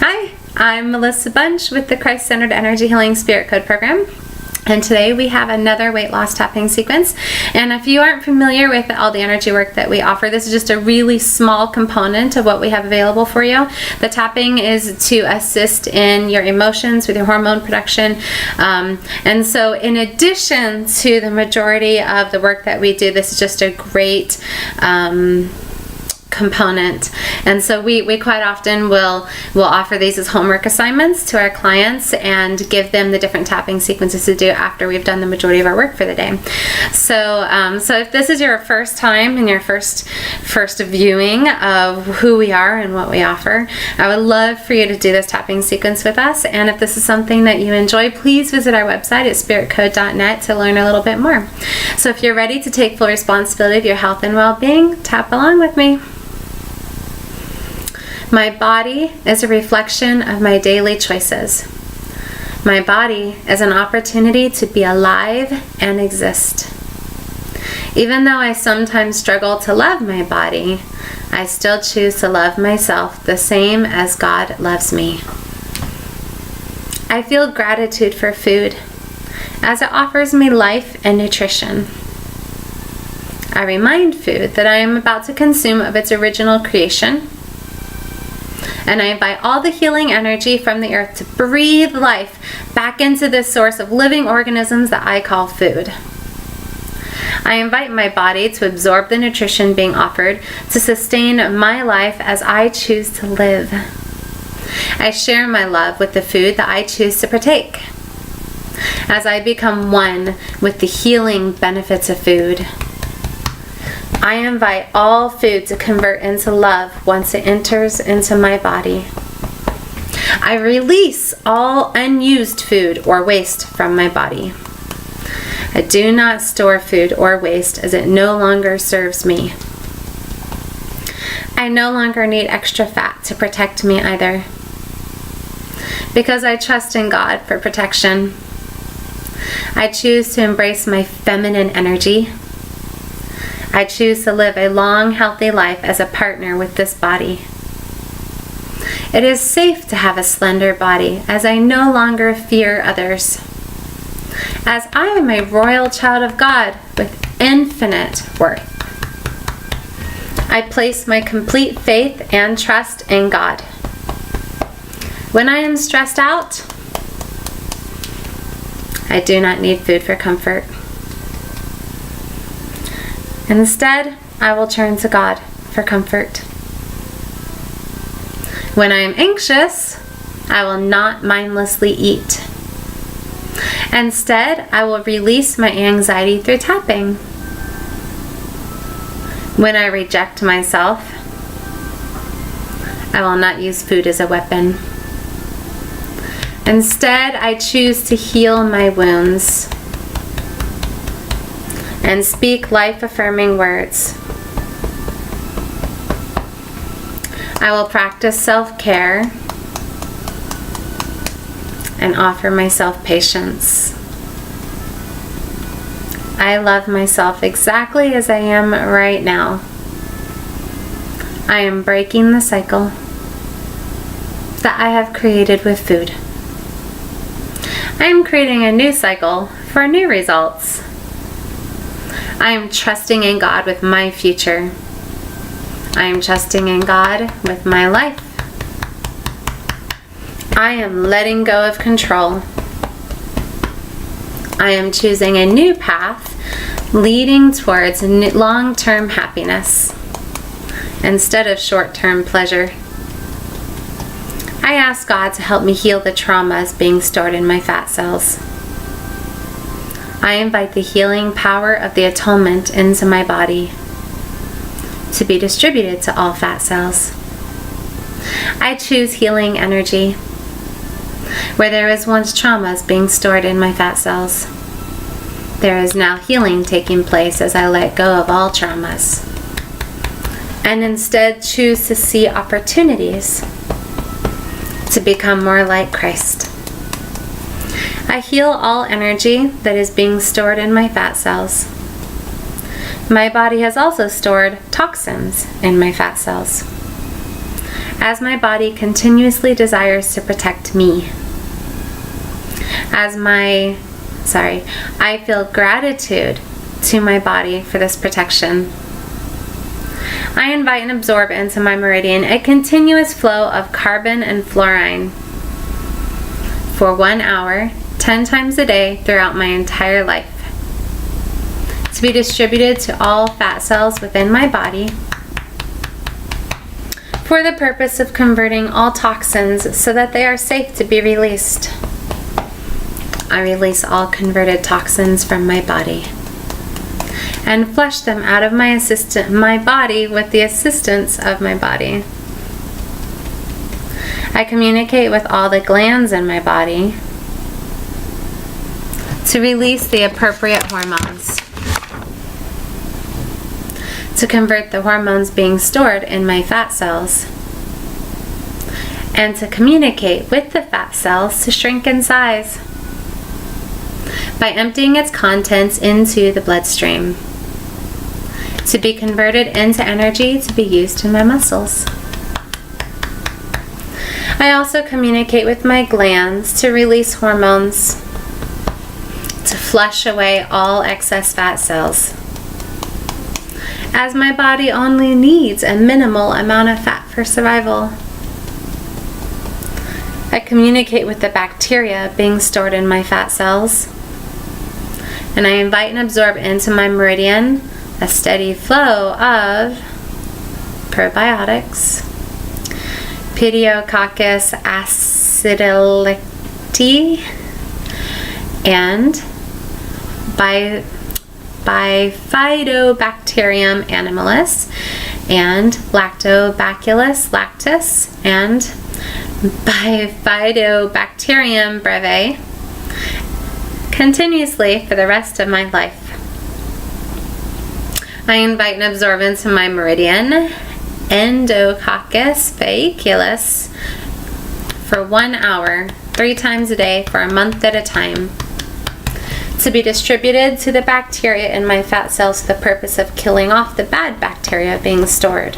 Hi, I'm Melissa Bunch with the Christ-Centered Energy Healing Spirit Code Program. And today we have another weight loss tapping sequence. And if you aren't familiar with all the energy work that we offer, this is just a really small component of what we have available for you. The tapping is to assist in your emotions with your hormone production. And so in addition to the majority of the work that we do, this is just a great component. And so we quite often will offer these as homework assignments to our clients and give them the different tapping sequences to do after we've done the majority of our work for the day. So if this is your first time and your first viewing of who we are and what we offer, I would love for you to do this tapping sequence with us. And if this is something that you enjoy, please visit our website at spiritcode.net to learn a little bit more. So if you're ready to take full responsibility of your health and well-being, tap along with me. My body is a reflection of my daily choices. My body is an opportunity to be alive and exist. Even though I sometimes struggle to love my body, I still choose to love myself the same as God loves me. I feel gratitude for food, as it offers me life and nutrition. I remind food that I am about to consume of its original creation, and I invite all the healing energy from the earth to breathe life back into this source of living organisms that I call food. I invite my body to absorb the nutrition being offered to sustain my life as I choose to live. I share my love with the food that I choose to partake, as I become one with the healing benefits of food. I invite all food to convert into love once it enters into my body. I release all unused food or waste from my body. I do not store food or waste as it no longer serves me. I no longer need extra fat to protect me either, because I trust in God for protection. I choose to embrace my feminine energy. I choose to live a long, healthy life as a partner with this body. It is safe to have a slender body, as I no longer fear others, as I am a royal child of God with infinite worth. I place my complete faith and trust in God. When I am stressed out, I do not need food for comfort. Instead, I will turn to God for comfort. When I am anxious, I will not mindlessly eat. Instead, I will release my anxiety through tapping. When I reject myself, I will not use food as a weapon. Instead, I choose to heal my wounds and speak life-affirming words. I will practice self-care and offer myself patience. I love myself exactly as I am right now. I am breaking the cycle that I have created with food. I am creating a new cycle for new results. I am trusting in God with my future. I am trusting in God with my life. I am letting go of control. I am choosing a new path leading towards long-term happiness instead of short-term pleasure. I ask God to help me heal the traumas being stored in my fat cells. I invite the healing power of the atonement into my body to be distributed to all fat cells. I choose healing energy. Where there was once traumas being stored in my fat cells, there is now healing taking place as I let go of all traumas, and instead choose to see opportunities to become more like Christ. I heal all energy that is being stored in my fat cells. My body has also stored toxins in my fat cells. as my body continuously desires to protect me. I feel gratitude to my body for this protection. I invite and absorb into my meridian a continuous flow of carbon and fluorine for 1 hour, 10 times a day throughout my entire life, to be distributed to all fat cells within my body for the purpose of converting all toxins so that they are safe to be released. I release all converted toxins from my body and flush them out of my body with the assistance of my body. I communicate with all the glands in my body to release the appropriate hormones, to convert the hormones being stored in my fat cells, and to communicate with the fat cells to shrink in size by emptying its contents into the bloodstream, to be converted into energy to be used in my muscles. I also communicate with my glands to release hormones, to flush away all excess fat cells, as my body only needs a minimal amount of fat for survival. I communicate with the bacteria being stored in my fat cells, and I invite and absorb into my meridian a steady flow of probiotics, Pediococcus acidolicti, and Bifidobacterium animalis, and Lactobacillus lactis, and Bifidobacterium breve, continuously for the rest of my life. I invite and absorb into my meridian Endococcus faeculus for 1 hour, 3 times a day for a month at a time, to be distributed to the bacteria in my fat cells for the purpose of killing off the bad bacteria being stored.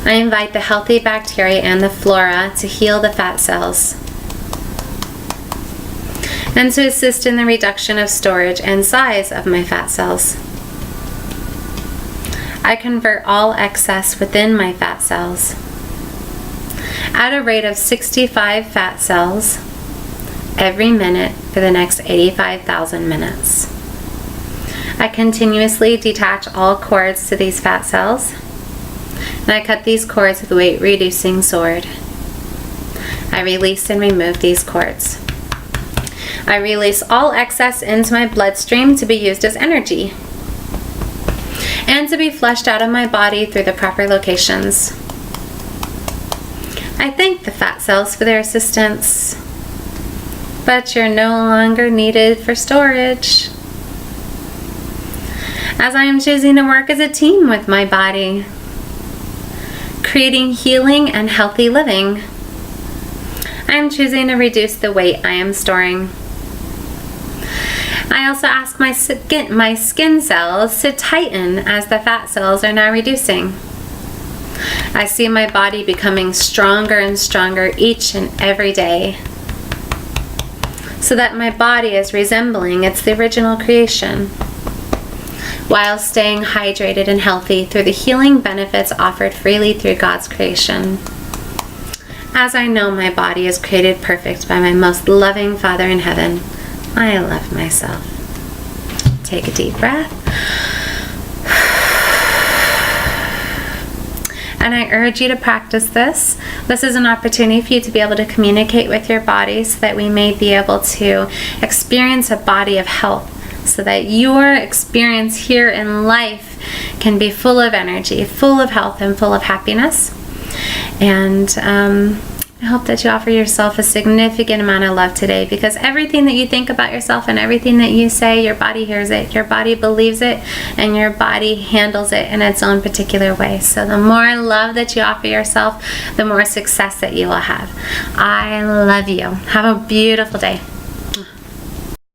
I invite the healthy bacteria and the flora to heal the fat cells and to assist in the reduction of storage and size of my fat cells. I convert all excess within my fat cells at a rate of 65 fat cells every minute for the next 85,000 minutes. I continuously detach all cords to these fat cells, and I cut these cords with a weight-reducing sword. I release and remove these cords. I release all excess into my bloodstream to be used as energy and to be flushed out of my body through the proper locations. I thank the fat cells for their assistance, but you're no longer needed for storage, as I am choosing to work as a team with my body, creating healing and healthy living. I am choosing to reduce the weight I am storing. I also ask my skin cells to tighten as the fat cells are now reducing. I see my body becoming stronger and stronger each and every day, so that my body is resembling its original creation, while staying hydrated and healthy through the healing benefits offered freely through God's creation. As I know my body is created perfect by my most loving Father in heaven, I love myself. Take a deep breath. And I urge you to practice this. This is an opportunity for you to be able to communicate with your body so that we may be able to experience a body of health, so that your experience here in life can be full of energy, full of health, and full of happiness. And I hope that you offer yourself a significant amount of love today, because everything that you think about yourself and everything that you say, your body hears it, your body believes it, and your body handles it in its own particular way. So the more love that you offer yourself, the more success that you will have. I love you. Have a beautiful day.